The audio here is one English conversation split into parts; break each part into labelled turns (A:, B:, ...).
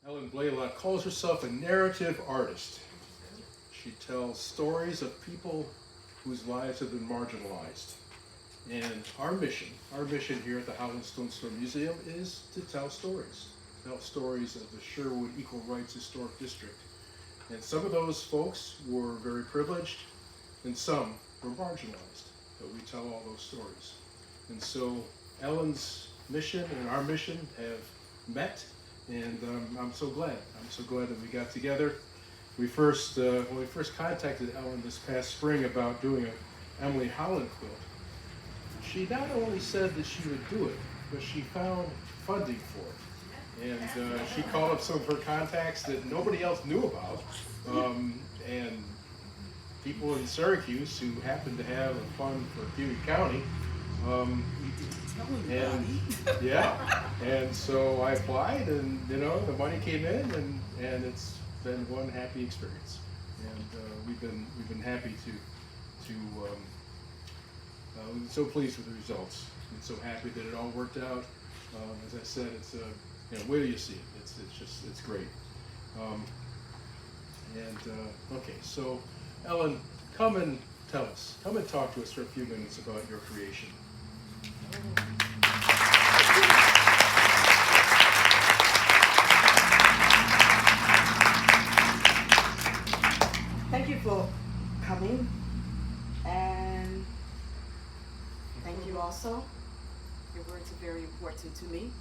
A: Ellen Blalock calls herself a narrative artist. She tells stories of people whose lives have been marginalized. And our mission here at the Howland Stone Store Museum is to tell stories of the Sherwood Equal Rights Historic District. And some of those folks were very privileged, and some were marginalized, but we tell all those stories. And so Ellen's mission and our mission have met, and I'm so glad that we got together. When we first contacted Ellen this past spring about doing an Emily Howland quilt, she not only said that she would do it, but she found funding for it. And she called up some of her contacts that nobody else knew about, and people in Syracuse who happened to have a fund for Huey County. And so I applied, and the money came in, and it's been one happy experience. And we've been happy to we're so pleased with the results, and so happy that it all worked out. As I said, it's wait till you see it. It's great. Okay, so Ellen, come and talk to us for a few minutes about your creation.
B: Thank you for coming, and thank you also. Your words are very important to me,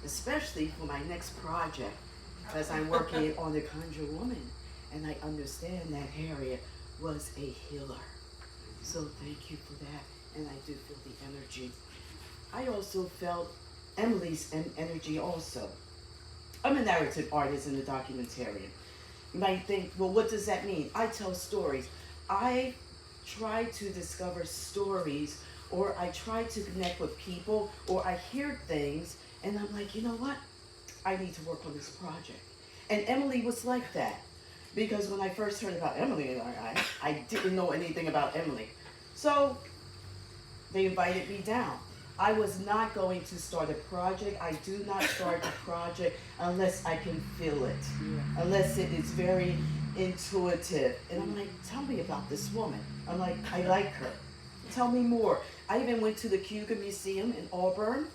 B: especially for my next project, because I'm working on the Conjure Woman, and I understand that Harriet was a healer. So thank you for that, and I do feel the energy. I also felt Emily's energy also. I'm a narrative artist and a documentarian. You might think, well, what does that mean? I tell stories. I try to discover stories, or I try to connect with people, or I hear things, and I'm like, you know what? I need to work on this project. And Emily was like that, because when I first heard about Emily, I didn't know anything about Emily. So they invited me down. I was not going to start a project. I do not start a project unless I can feel it, unless it is very intuitive. And I'm like, tell me about this woman. I'm like, I like her. Tell me more. I even went to the Cougar Museum in Auburn.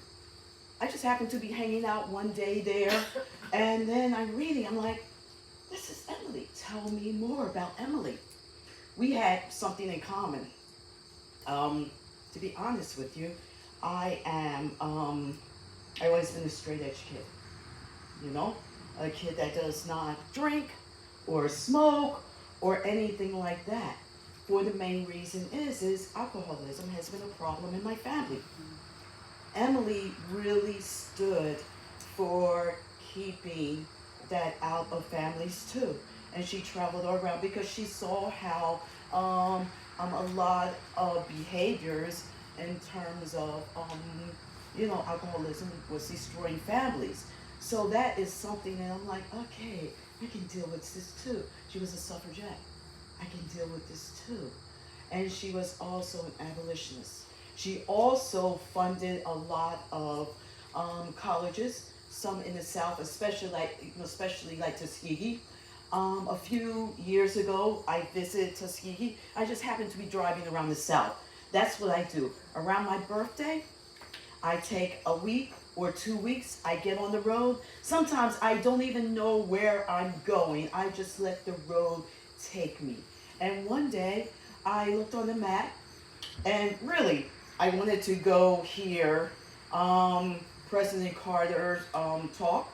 B: I just happened to be hanging out one day there, and then I'm like, this is Emily. Tell me more about Emily. We had something in common. To be honest with you, I always been a straight edge kid. A kid that does not drink or smoke or anything like that. For the main reason is alcoholism has been a problem in my family. Emily really stood for keeping that out of families too. And she traveled all around because she saw how a lot of behaviors in terms of alcoholism was destroying families. So that is something that I'm like, okay, I can deal with this too. She was a suffragette. I can deal with this too. And she was also an abolitionist. She also funded a lot of colleges, some in the South, especially like Tuskegee. A few years ago, I visited Tuskegee. I just happened to be driving around the South. That's what I do. Around my birthday, I take a week or 2 weeks. I get on the road. Sometimes I don't even know where I'm going. I just let the road take me. And one day, I looked on the map, and really, I wanted to go hear President Carter's talk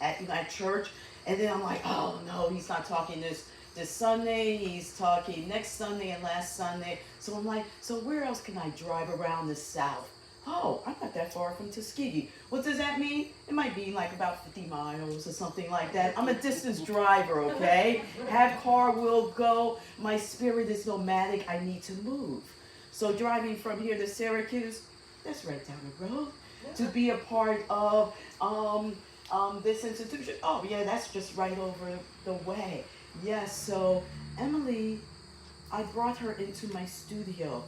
B: at church. And then I'm like, oh no, he's not talking this Sunday, he's talking next Sunday and last Sunday. So I'm like, so where else can I drive around the South? Oh, I'm not that far from Tuskegee. What does that mean? It might be like about 50 miles or something like that. I'm a distance driver, okay? Have car, will go. My spirit is nomadic. I need to move. So driving from here to Syracuse, that's right down the road. To be a part of this institution, oh yeah, that's just right over the way. Yes, so Emily, I brought her into my studio.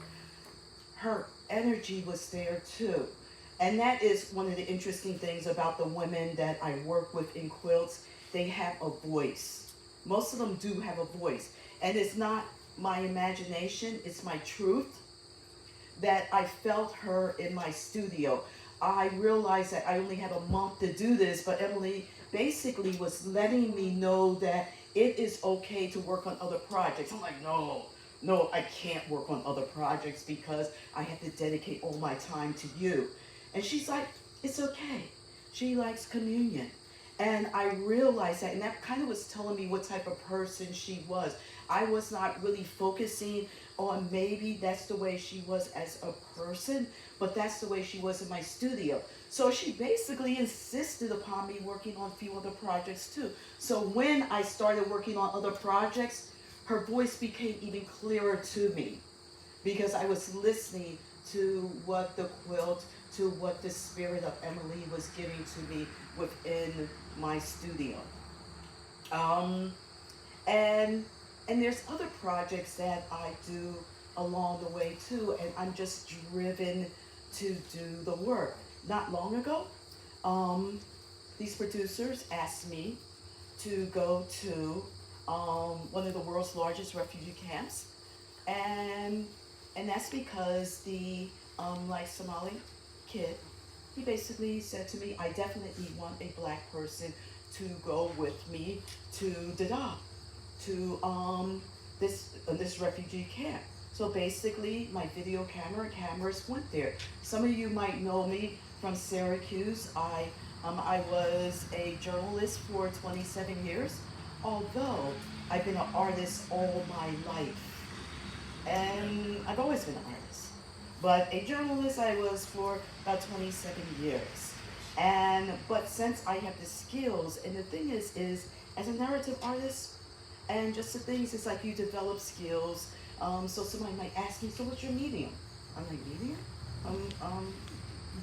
B: Her energy was there too. And that is one of the interesting things about the women that I work with in quilts. They have a voice. Most of them do have a voice. And it's not my imagination, it's my truth that I felt her in my studio. I realized that I only had a month to do this, but Emily basically was letting me know that it is okay to work on other projects. I'm like, no, I can't work on other projects because I have to dedicate all my time to you. And she's like, it's okay. She likes communion. And I realized that, and that kind of was telling me what type of person she was. I was not really focusing on maybe that's the way she was as a person, but that's the way she was in my studio. So she basically insisted upon me working on a few other projects too. So when I started working on other projects, her voice became even clearer to me because I was listening to what the quilt, to what the spirit of Emily was giving to me within my studio. And there's other projects that I do along the way too, and I'm just driven to do the work. Not long ago, these producers asked me to go to one of the world's largest refugee camps, and that's because the like Somali kid, he basically said to me, I definitely want a black person to go with me to Dadaab, to this refugee camp. So basically, my video cameras went there. Some of you might know me from Syracuse. I was a journalist for 27 years, although I've been an artist all my life. And I've always been an artist. But a journalist I was for about 27 years. But since I have the skills, and the thing is as a narrative artist, and just the things, it's like you develop skills. So somebody might ask me, so what's your medium? I'm like, medium?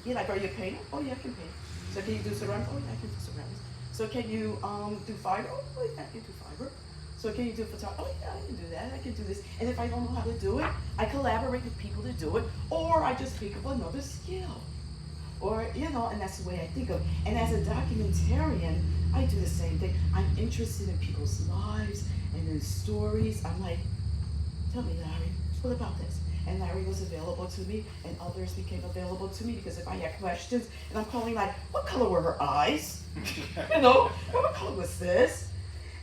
B: Yeah, like, are you a painter? Oh yeah, I can paint. So can you do ceramics? Oh yeah, I can do ceramics. So can you do fiber? Oh yeah, I can do fiber. So can you do photography? Oh yeah, I can do that. I can do this. And if I don't know how to do it, I collaborate with people to do it, or I just pick up another skill. Or, and that's the way I think of it. And as a documentarian, I do the same thing. I'm interested in people's lives and in stories. I'm like, tell me, Larry, what about this? And Larry was available to me, and others became available to me, because if I had questions, and I'm calling like, what color were her eyes? What color was this?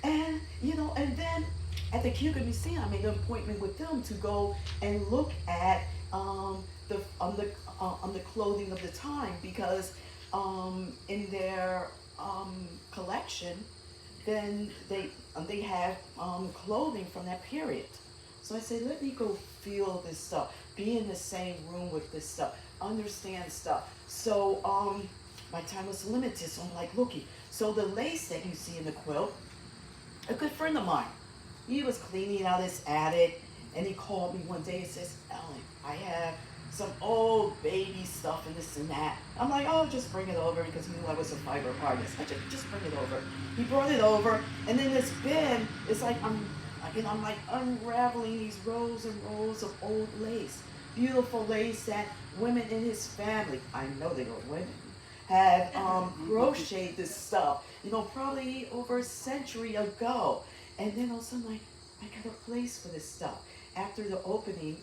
B: And, and then at the Cuban Museum, I made an appointment with them to go and look at the clothing of the time, because in their collection, then they have clothing from that period. So I said, let me go feel this stuff, be in the same room with this stuff, understand stuff. So my time was limited, so I'm like, looky. So the lace that you see in the quilt, a good friend of mine, he was cleaning out his attic, and he called me one day and says, Ellen, I have some old baby stuff and this and that. I'm like, oh, just bring it over, because he knew I was a fiber artist. I just bring it over. He brought it over, and then this bin is like, I'm like unraveling these rows and rows of old lace. Beautiful lace that women in his family, I know they were women, had crocheted this stuff, probably over a century ago. And then all of a sudden, I got a place for this stuff. After the opening,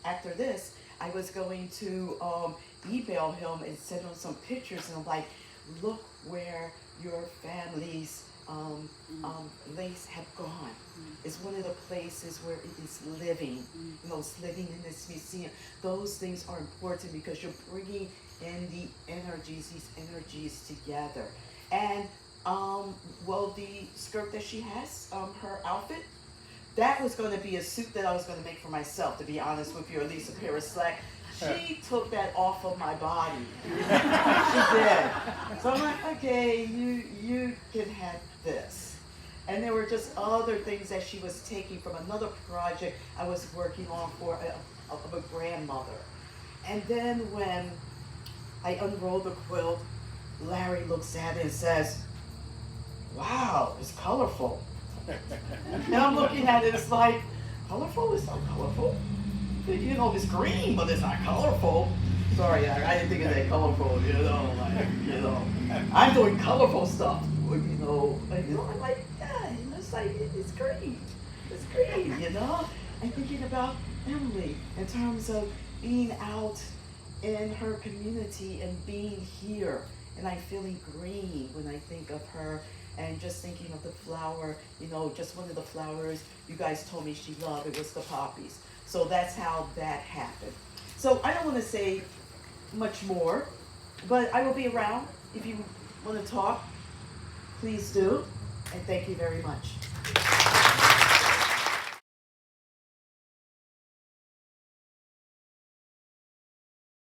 B: after this, I was going to email him and send him some pictures, and I'm like, look where your family's lace have gone. It's one of the places where it is living. It's living in this museum. Those things are important because you're bringing in these energies together. And the skirt that she has, her outfit, that was going to be a suit that I was going to make for myself, to be honest with you, or at least a pair of slacks. She took that off of my body. She did. So I'm like, okay, you can have this. And there were just other things that she was taking from another project I was working on for a grandmother. And then when I unrolled the quilt, Larry looks at it and says, wow, it's colorful. And I'm looking at it, it's like, colorful? It's not colorful. It's green, but it's not colorful. Sorry, I didn't think of that colorful, you know, like, you know. I'm doing colorful stuff, you know, I'm like, yeah, you know, it's like, it's green. It's green, you know. I'm thinking about Emily in terms of being out in her community and being here. And I'm feeling green when I think of her and just thinking of the flower, you know, just one of the flowers you guys told me she loved, it was the poppies. So that's how that happened. So I don't want to say much more, but I will be around if you want to talk. Please do. And thank you very much.